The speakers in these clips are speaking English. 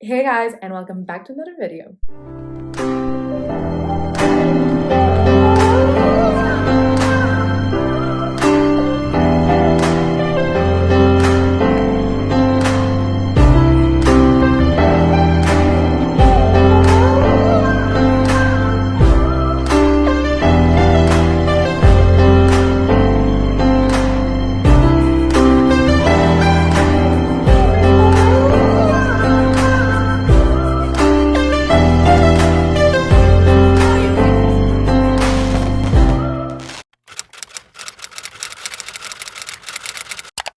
Hey guys, and welcome back to another video.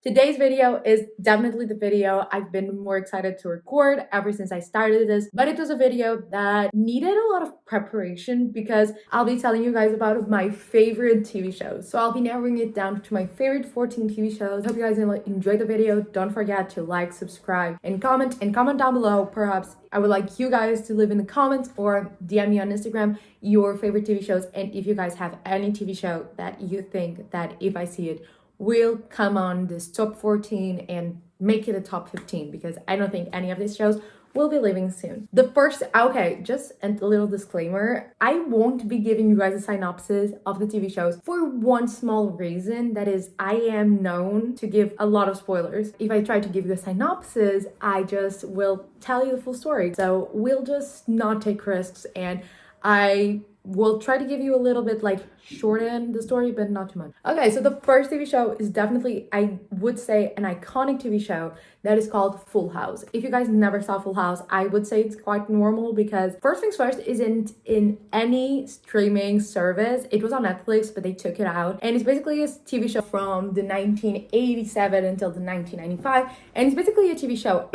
Today's video is definitely the video I've been more excited to record ever since I started this, but it was a video that needed a lot of preparation because I'll be telling you guys about my favorite TV shows. So I'll be narrowing it down to my favorite 14 TV shows. Hope you guys enjoy the video. Don't forget to like, subscribe, and comment down below. Perhaps I would like you guys to leave in the comments or DM me on Instagram your favorite TV shows, and if you guys have any TV show that you think that if I see it will come on this top 14 and make it a top 15, because I don't think any of these shows will be leaving soon. Just a little disclaimer, I won't be giving you guys a synopsis of the TV shows for one small reason, that is I am known to give a lot of spoilers. If I try to give you a synopsis, I just will tell you the full story. So we'll just not take risks, and I will try to give you a little bit shorten the story, but not too much. Okay, so the first TV show is definitely, I would say, an iconic TV show that is called Full House. If you guys never saw Full House, I would say it's quite normal, because first things first, isn't in any streaming service. It was on Netflix, but they took it out, and it's basically a TV show from the 1987 until the 1995, and it's basically a TV show.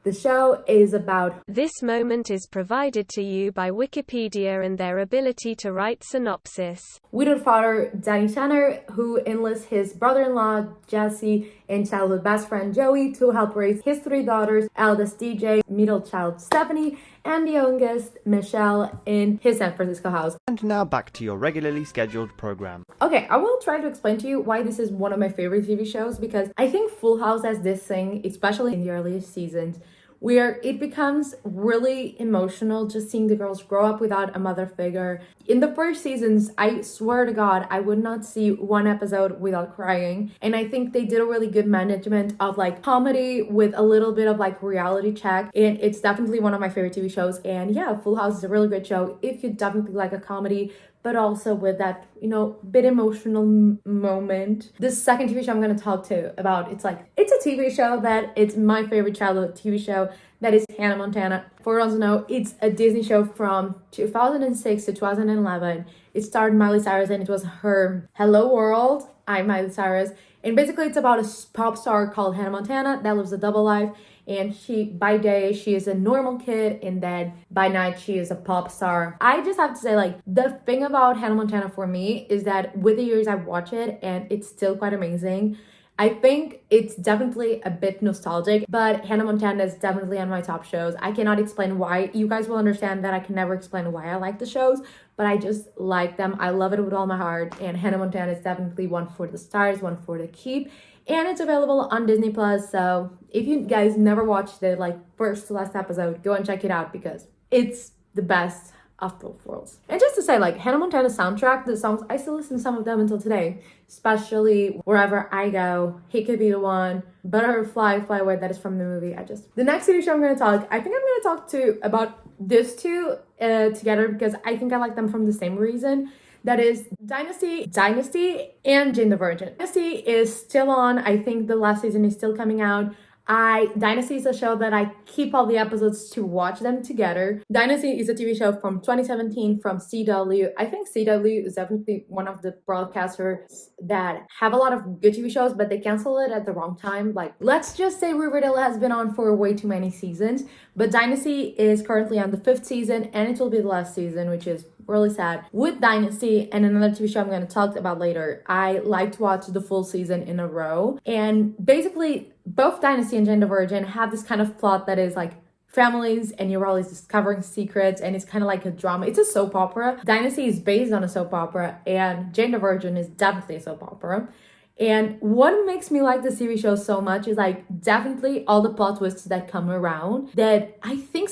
The show is about... This moment is provided to you by Wikipedia and their ability to write synopsis. Widowed father Danny Tanner, who enlists his brother-in-law Jesse and childhood best friend Joey to help raise his three daughters, eldest DJ, middle child Stephanie, and the youngest Michelle, in his San Francisco house. And now back to your regularly scheduled program. Okay, I will try to explain to you why this is one of my favorite TV shows, because I think Full House has this thing, especially in the earliest seasons, where it becomes really emotional just seeing the girls grow up without a mother figure. In the first seasons, I swear to God, I would not see one episode without crying. And I think they did a really good management of comedy with a little bit of reality check. And it's definitely one of my favorite TV shows. And yeah, Full House is a really good show if you definitely like a comedy, but also with that, bit emotional moment. The second TV show I'm going to talk to about, it's a TV show that it's my favorite childhood TV show, that is Hannah Montana. For those who know, it's a Disney show from 2006 to 2011. It starred Miley Cyrus, and it was her Hello World, I'm Miley Cyrus. And basically it's about a pop star called Hannah Montana that lives a double life. And by day, she is a normal kid, and then by night, she is a pop star. I just have to say, the thing about Hannah Montana for me is that with the years I watch it, and it's still quite amazing. I think it's definitely a bit nostalgic, but Hannah Montana is definitely on my top shows. I cannot explain why. You guys will understand that I can never explain why I like the shows, but I just like them. I love it with all my heart, and Hannah Montana is definitely one for the stars, one for the keep. And it's available on Disney Plus, so if you guys never watched it, first to last episode, go and check it out, because it's the best of both worlds. And just to say, Hannah Montana's soundtrack, the songs, I still listen to some of them until today, especially Wherever I Go, He Could Be the One, Butterfly, Fly Away, that is from the movie. The next TV show I'm going to talk, I think I'm going to talk about these two together, because I think I like them from the same reason. That is Dynasty, and Jane the Virgin. Dynasty is still on. I think the last season is still coming out. Dynasty is a show that I keep all the episodes to watch them together. Dynasty is a TV show from 2017 from CW. I think CW is definitely one of the broadcasters that have a lot of good TV shows, but they cancel it at the wrong time. Let's just say Riverdale has been on for way too many seasons, but Dynasty is currently on the 5th season, and it will be the last season, which is really sad. With Dynasty and another TV show I'm going to talk about later, I like to watch the full season in a row. And basically, both Dynasty and Jane the Virgin have this kind of plot that is families, and you're always discovering secrets, and it's kind of like a drama. It's a soap opera. Dynasty is based on a soap opera, and Jane the Virgin is definitely a soap opera. And what makes me like the TV show so much is like definitely all the plot twists that come around that I think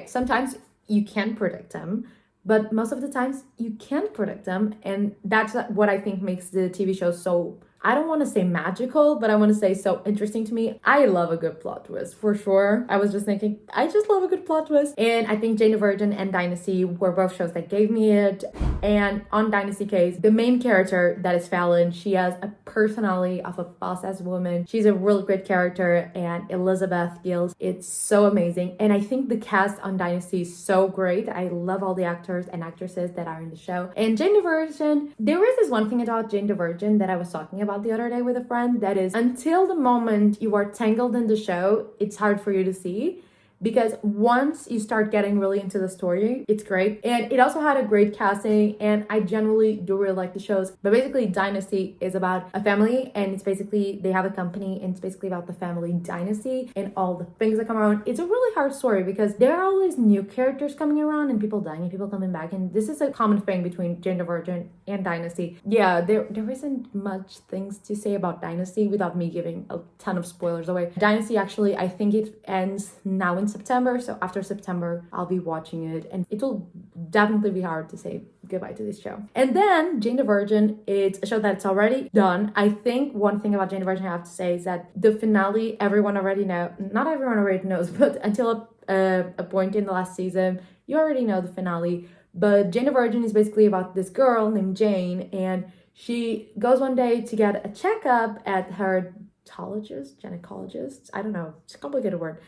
sometimes you can predict them, but most of the times you can't predict them. And that's what I think makes the TV show so, I don't want to say magical, but I want to say so interesting to me. I love a good plot twist for sure. I was just thinking, I just love a good plot twist. And I think Jane the Virgin and Dynasty were both shows that gave me it. And on Dynasty case, the main character that is Fallon, she has a personality of a boss-ass woman. She's a really great character, and Elizabeth Gills, it's so amazing. And I think the cast on Dynasty is so great. I love all the actors and actresses that are in the show. And Jane the Virgin, there is this one thing about Jane the Virgin that I was talking about the other day with a friend, that is, until the moment you are tangled in the show, it's hard for you to see. Because once you start getting really into the story, it's great. And it also had a great casting, and I generally do really like the shows. But basically, Dynasty is about a family, and it's basically, they have a company, and it's basically about the family dynasty and all the things that come around. It's a really hard story because there are always new characters coming around and people dying and people coming back. And this is a common thing between Jane the Virgin and Dynasty. Yeah, there isn't much things to say about Dynasty without me giving a ton of spoilers away. Dynasty, actually, I think it ends now in September, so after September I'll be watching it, and it will definitely be hard to say goodbye to this show. And then Jane the Virgin, it's a show that's already done. I think one thing about Jane the Virgin I have to say is that the finale, everyone already know, not everyone already knows, but until a point in the last season, you already know the finale. But Jane the Virgin is basically about this girl named Jane, and she goes one day to get a checkup at her gynecologist, I don't know, it's a complicated word.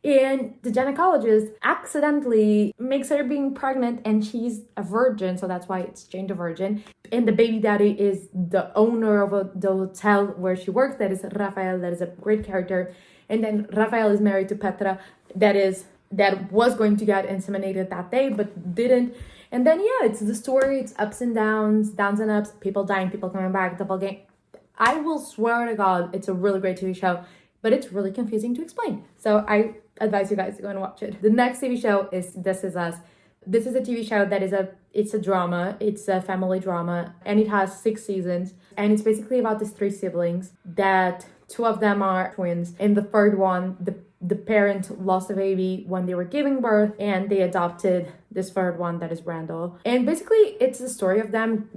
And the gynecologist accidentally makes her being pregnant, and she's a virgin, so that's why it's Jane the Virgin. And the baby daddy is the owner of the hotel where she works, that is Rafael, that is a great character. And then Rafael is married to Petra, that was going to get inseminated that day, but didn't. And then, yeah, it's the story, it's ups and downs and ups, people dying, people coming back, double game. I will swear to God, it's a really great TV show, but it's really confusing to explain. So I advise you guys to go and watch it. The next TV show is This Is Us. This is a TV show that it's a drama, it's a family drama, and it has 6 seasons. And it's basically about these 3 siblings that 2 of them are twins. And the third one, the parent lost a baby when they were giving birth, and they adopted this third one that is Randall. And basically it's the story of them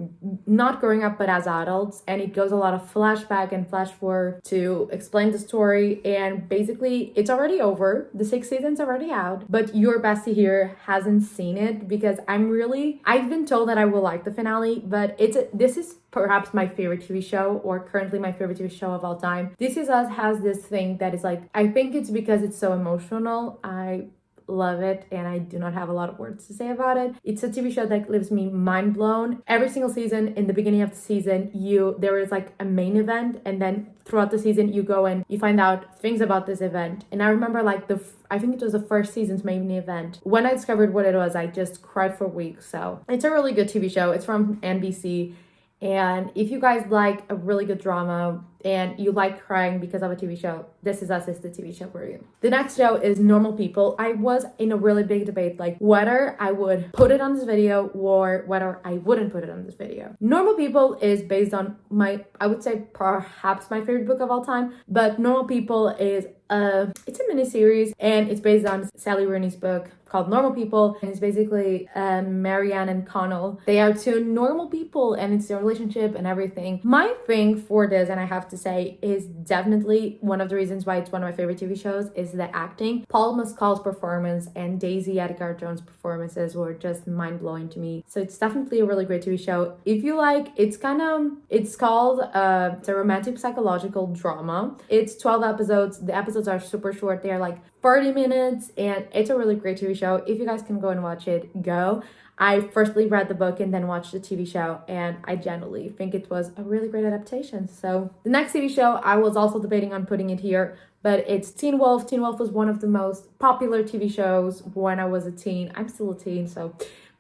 not growing up but as adults, and it goes a lot of flashback and flash forward to explain the story. And basically it's already over, the 6 seasons are already out, but your bestie here hasn't seen it because I've been told that I will like the finale, but this is perhaps my favorite TV show, or currently my favorite TV show of all time. This Is Us has this thing that is like, I think it's because it's so emotional. I love it, and I do not have a lot of words to say about it. It's a TV show that leaves me mind blown. Every single season, in the beginning of the season, there is like a main event, and then throughout the season you go and you find out things about this event. And I remember like I think it was the first season's main event. When I discovered what it was, I just cried for weeks. So it's a really good TV show. It's from NBC. And if you guys like a really good drama and you like crying because of a TV show, This Is Us is the TV show for you. The next show is Normal People. I was in a really big debate, like whether I would put it on this video or whether I wouldn't put it on this video. Normal People is based on I would say perhaps my favorite book of all time, but Normal People is it's a miniseries, and it's based on Sally Rooney's book called Normal People, and it's basically Marianne and Connell. They are 2 normal people, and it's their relationship and everything. My thing for this, and I have to say, is definitely one of the reasons why it's one of my favorite TV shows, is the acting. Paul Mescal's performance and Daisy Edgar-Jones' performances were just mind-blowing to me. So it's definitely a really great TV show. If you like, it's called it's a romantic psychological drama. It's 12 episodes. The episodes are super short. They're like 30 minutes, and it's a really great TV show. If you guys can go and watch it, go. I firstly read the book and then watched the TV show, and I generally think it was a really great adaptation. So the next TV show, I was also debating on putting it here, but it's Teen Wolf. Teen Wolf was one of the most popular TV shows when I was a teen. I'm still a teen,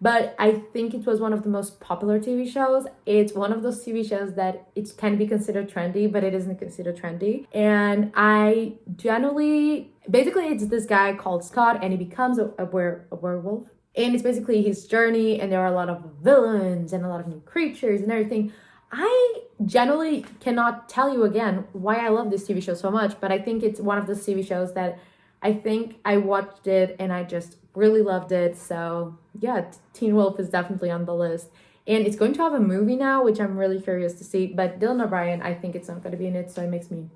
but I think it was one of the most popular TV shows. It's one of those TV shows that it can be considered trendy, but it isn't considered trendy. And I generally, basically it's this guy called Scott, and he becomes a werewolf. And it's basically his journey, and there are a lot of villains and a lot of new creatures and everything. I generally cannot tell you again why I love this TV show so much, but I think it's one of those TV shows that I think I watched it and I just really loved it. So yeah, Teen Wolf is definitely on the list. And it's going to have a movie now, which I'm really curious to see. But Dylan O'Brien, I think it's not going to be in it, so it makes me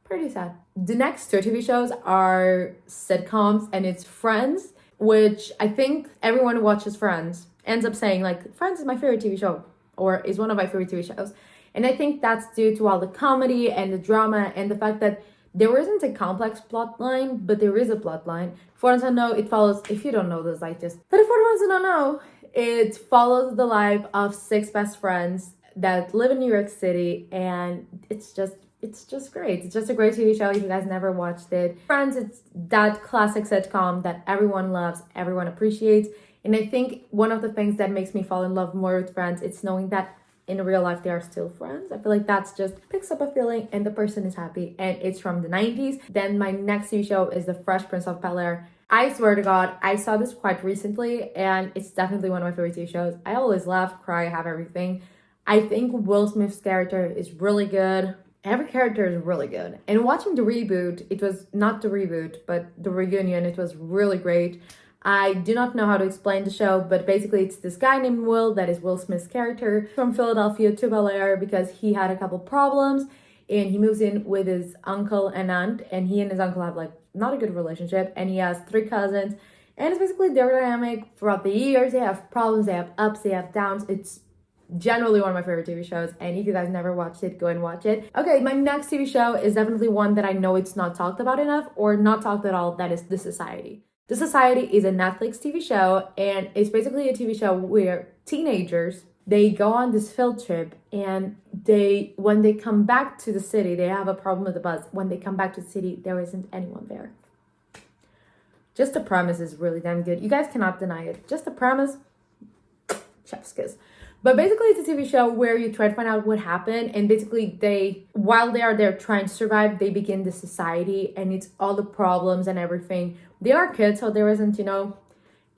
pretty sad. The next two TV shows are sitcoms, and it's Friends, which I think everyone who watches Friends ends up saying, like, Friends is my favorite TV show, or is one of my favorite TV shows. And I think that's due to all the comedy and the drama and the fact that there isn't a complex plot line, but there is a plot line. For ones who know, it follows, if you don't know this, but for the ones who don't know, it follows the life of six best friends that live in New York City, and it's just great. It's just a great TV show if you guys never watched it. Friends, it's that classic sitcom that everyone loves, everyone appreciates. And I think one of the things that makes me fall in love more with Friends, it's knowing that in real life they are still friends. I feel like that's just picks up a feeling and the person is happy, and it's from the 90s. Then my next TV show is The Fresh Prince of Bel-Air. I swear to God, I saw this quite recently and it's definitely one of my favorite TV shows. I always laugh, cry, have everything. I think Will Smith's character is really good. Every character is really good. And watching the reboot, it was not the reboot, but the reunion, it was really great. I do not know how to explain the show, but basically it's this guy named Will, that is Will Smith's character, from Philadelphia to Bel-Air because he had a couple problems, and he moves in with his uncle and aunt, and he and his uncle have like not a good relationship, and he has three cousins, and it's basically their dynamic throughout the years. They have problems, they have ups, they have downs. It's generally one of my favorite TV shows, and if you guys never watched it, go and watch it. Okay, my next TV show is definitely one that I know it's not talked about enough or not talked at all. That is The Society. The Society is a Netflix TV show, and it's basically a TV show where teenagers, they go on this field trip, and when they come back to the city, they have a problem with the bus. When they come back to the city, there isn't anyone there. Just the premise is really damn good. You guys cannot deny it. Just the premise, chef's kiss. But basically, it's a TV show where you try to find out what happened, and basically while they are there trying to survive, they begin the society, and it's all the problems and everything. They are kids, so there isn't,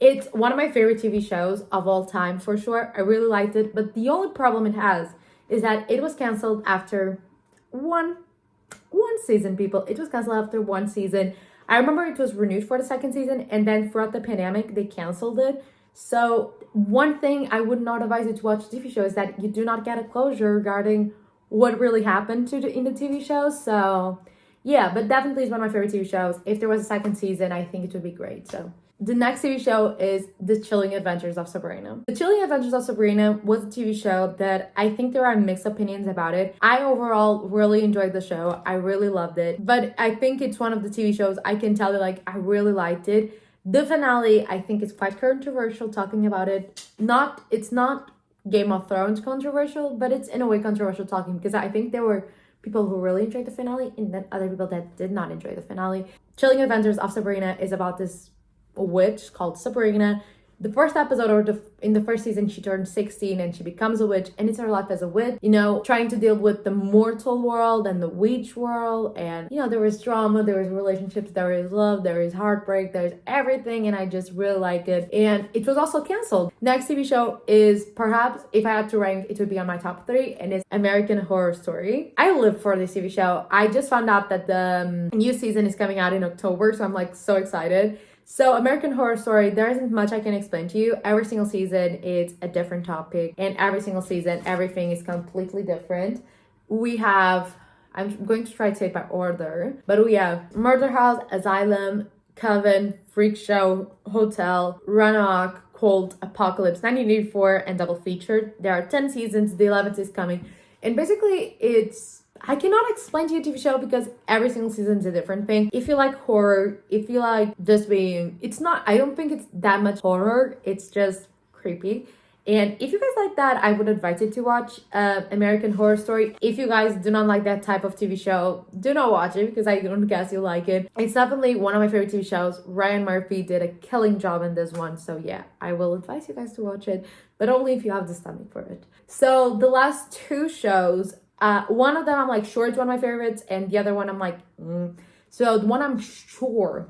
it's one of my favorite TV shows of all time, for sure. I really liked it, but the only problem it has is that it was canceled after one season, people. It was canceled after one season. I remember it was renewed for the second season, and then throughout the pandemic, they canceled it. So one thing I would not advise you to watch the TV show is that you do not get a closure regarding what really happened in the TV show. So yeah, but definitely is one of my favorite TV shows. If there was a second season, I think it would be great. So the next TV show is The Chilling Adventures of Sabrina. The Chilling Adventures of Sabrina was a TV show that I think there are mixed opinions about it. I overall really enjoyed the show. I really loved it. But I think it's one of the TV shows I can tell you, like, I really liked it. The finale, I think it's quite controversial talking about it. It's not Game of Thrones controversial, but it's in a way controversial talking because I think there were people who really enjoyed the finale and then other people that did not enjoy the finale. Chilling Adventures of Sabrina is about this witch called Sabrina. The first episode, or in the first season, she turned 16 and she becomes a witch, and it's her life as a witch, trying to deal with the mortal world and the witch world. And, there was drama, there was relationships, there is love, there is heartbreak, there's everything, and I just really like it. And it was also canceled. Next TV show is, perhaps, if I had to rank, it would be on my top 3, and it's American Horror Story. I live for this TV show. I just found out that the new season is coming out in October, so I'm like so excited. So American Horror Story, there isn't much I can explain to you. Every single season, it's a different topic. And every single season, everything is completely different. We have, I'm going to try to say it by order, but we have Murder House, Asylum, Coven, Freak Show, Hotel, Ranrock, Cult, Apocalypse, 1984, and Double Featured. There are 10 seasons. The 11th is coming. And basically, I cannot explain to you a TV show because every single season is a different thing. If you like horror, if you like just being, I don't think it's that much horror. It's just creepy. And if you guys like that, I would advise you to watch American Horror Story. If you guys do not like that type of TV show, do not watch it because I don't guess you like it. It's definitely one of my favorite TV shows. Ryan Murphy did a killing job in this one. So yeah, I will advise you guys to watch it, but only if you have the stomach for it. So the last two shows, one of them I'm like, sure, it's one of my favorites, and the other one I'm like, So the one I'm sure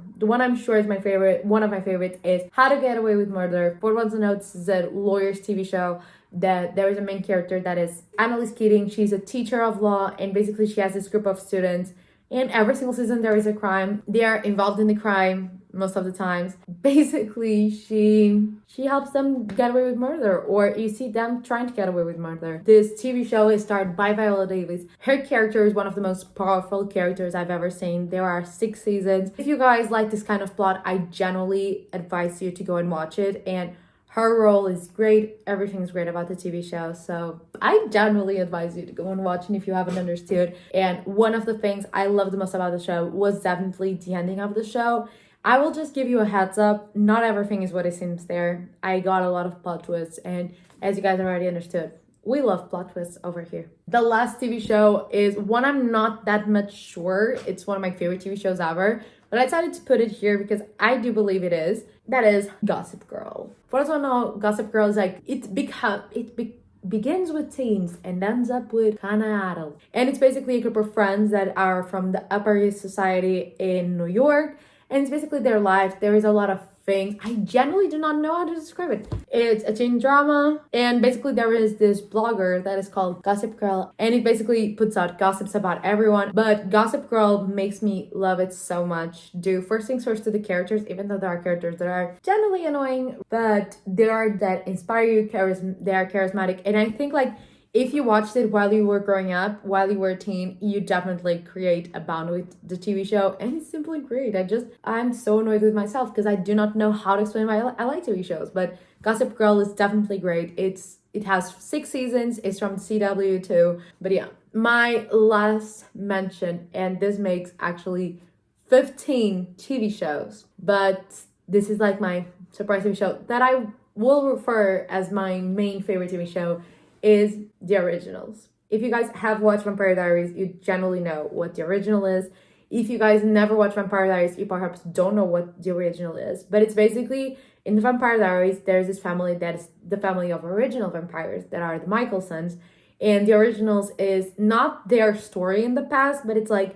is my favorite, one of my favorites is How to Get Away with Murder. For ones who know, this is a lawyer's TV show that there is a main character that is Annalise Keating. She's a teacher of law, and basically she has this group of students, and every single season there is a crime. They are involved in the crime most of the times. Basically, she helps them get away with murder, or you see them trying to get away with murder. This TV show is starred by Viola Davis. Her character is one of the most powerful characters I've ever seen. There are 6 seasons. If you guys like this kind of plot, I genuinely advise you to go and watch it. And her role is great. Everything's great about the TV show. So I genuinely advise you to go and watch it if you haven't understood. And one of the things I love the most about the show was definitely the ending of the show. I will just give you a heads up. Not everything is what it seems there. I got a lot of plot twists. And as you guys already understood, we love plot twists over here. The last TV show is one I'm not that much sure. It's one of my favorite TV shows ever. But I decided to put it here because I do believe it is. That is Gossip Girl. For those who don't know, Gossip Girl is like, begins with teens and ends up with kinda adult. And it's basically a group of friends that are from the Upper East Society in New York. And it's basically their lives. There is a lot of things. I generally do not know how to describe it. It's a teen drama. And basically there is this blogger that is called Gossip Girl. And it basically puts out gossips about everyone. But Gossip Girl makes me love it so much. First things first to the characters, even though there are characters that are generally annoying. But they are that inspire you, they are charismatic. And I think like, if you watched it while you were growing up, while you were a teen, you definitely create a bond with the TV show, and it's simply great. I'm so annoyed with myself because I do not know how to explain why I like TV shows, but Gossip Girl is definitely great. It has 6 seasons, it's from CW too, but yeah. My last mention, and this makes actually 15 TV shows, but this is like my surprise TV show that I will refer as my main favorite TV show, is The Originals. If you guys have watched Vampire Diaries, you generally know what The Original is. If you guys never watched Vampire Diaries, you perhaps don't know what The Original is. But it's basically, in the Vampire Diaries, there's this family that is the family of original vampires that are the Michaelsons. And The Originals is not their story in the past, but it's like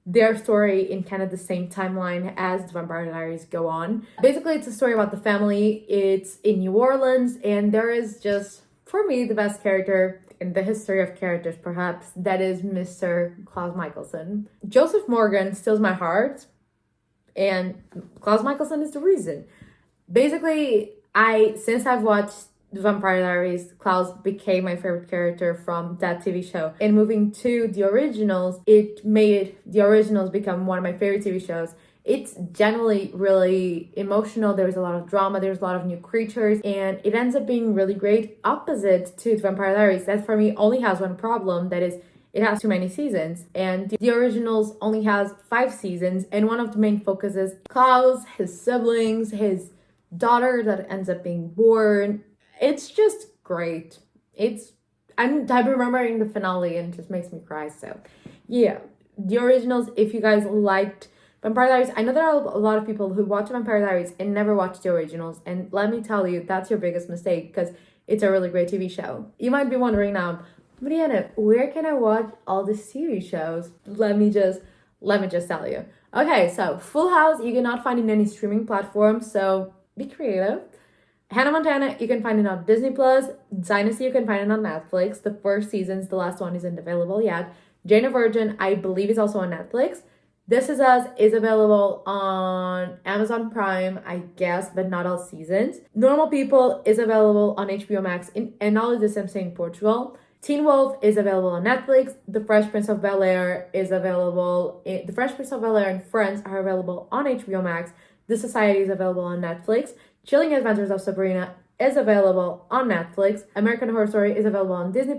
their story in kind of the same timeline as the Vampire Diaries go on. Basically, it's a story about the family. It's in New Orleans, and there is just, for me, the best character in the history of characters, perhaps, that is Mr. Klaus Michelson. Joseph Morgan steals my heart, and Klaus Michelson is the reason. Basically, since I've watched The Vampire Diaries, Klaus became my favorite character from that TV show. And moving to The Originals, it made The Originals become one of my favorite TV shows. It's generally really emotional. There's a lot of drama. There's a lot of new creatures. And it ends up being really great, opposite to The Vampire Diaries. That for me only has one problem. That is, it has too many seasons. And The Originals only has 5 seasons. And one of the main focuses, Klaus, his siblings, his daughter that ends up being born. It's just great. I'm remembering the finale and it just makes me cry. So yeah, The Originals, if you guys liked Vampire Diaries, I know there are a lot of people who watch Vampire Diaries and never watch The Originals, and let me tell you, that's your biggest mistake because it's a really great TV show. You might be wondering now, Mariana, where can I watch all these TV shows? Let me just tell you. Okay, so Full House, you cannot find in any streaming platform, so be creative. Hannah Montana, you can find it on Disney+. Dynasty, you can find it on Netflix. The first seasons, the last one isn't available yet. Jane the Virgin, I believe, is also on Netflix. This Is Us is available on Amazon Prime, I guess, but not all seasons. Normal People is available on HBO Max, and all of this I'm saying Portugal. Teen Wolf is available on Netflix. The Fresh Prince of Bel-Air is available. The Fresh Prince of Bel-Air and Friends are available on HBO Max. The Society is available on Netflix. Chilling Adventures of Sabrina is available on Netflix. American Horror Story is available on Disney+.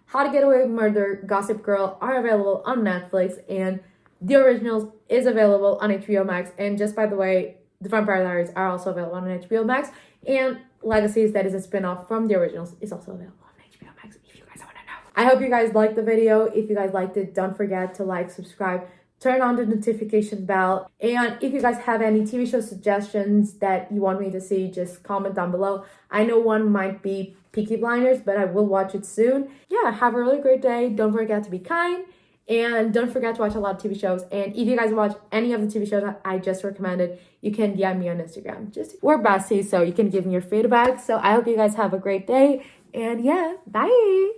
How to Get Away with Murder, Gossip Girl are available on Netflix. And The Originals is available on HBO Max. And just by the way, The Vampire Diaries are also available on HBO Max. And Legacies, that is a spin-off from The Originals, is also available on HBO Max if you guys want to know. I hope you guys liked the video. If you guys liked it, don't forget to like, subscribe, turn on the notification bell. And if you guys have any TV show suggestions that you want me to see, just comment down below. I know one might be Peaky Blinders, but I will watch it soon. Yeah, have a really great day. Don't forget to be kind. And don't forget to watch a lot of TV shows. And if you guys watch any of the TV shows that I just recommended, you can DM me on Instagram. We're besties, so you can give me your feedback. So I hope you guys have a great day. And yeah, bye.